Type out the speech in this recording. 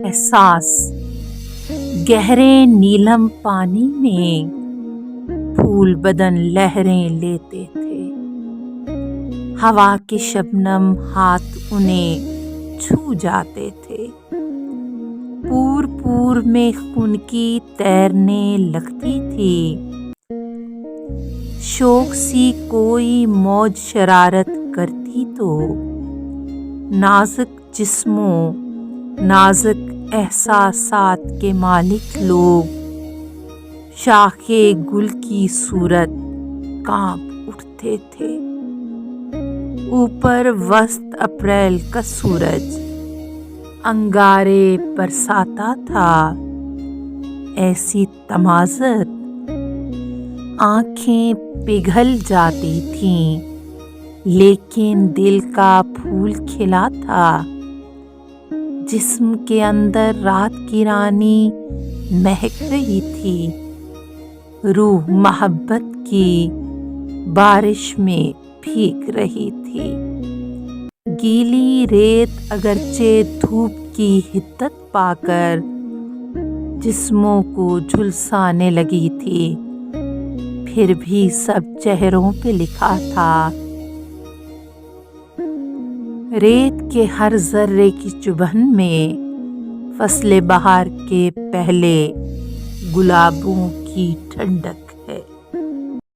احساس گہرے نیلم پانی میں پھول بدن لہریں لیتے تھے، ہوا کے شبنم ہاتھ انہیں چھو جاتے تھے، پور پور میں خنکی تیرنے لگتی تھی، شوق سی کوئی موج شرارت کرتی تو نازک جسموں نازک احساسات کے مالک لوگ شاخے گل کی صورت کانپ اٹھتے تھے، اوپر وسط اپریل کا سورج انگارے برساتا تھا، ایسی تمازت آنکھیں پگھل جاتی تھیں، لیکن دل کا پھول کھلا تھا، جسم کے اندر رات کی رانی مہک رہی تھی، روح محبت کی بارش میں بھیگ رہی تھی، گیلی ریت اگرچہ دھوپ کی حدت پا کر جسموں کو جھلسانے لگی تھی، پھر بھی سب چہروں پہ لکھا تھا، ریت کے ہر ذرے کی چبھن میں فصل بہار کے پہلے گلابوں کی ٹھنڈک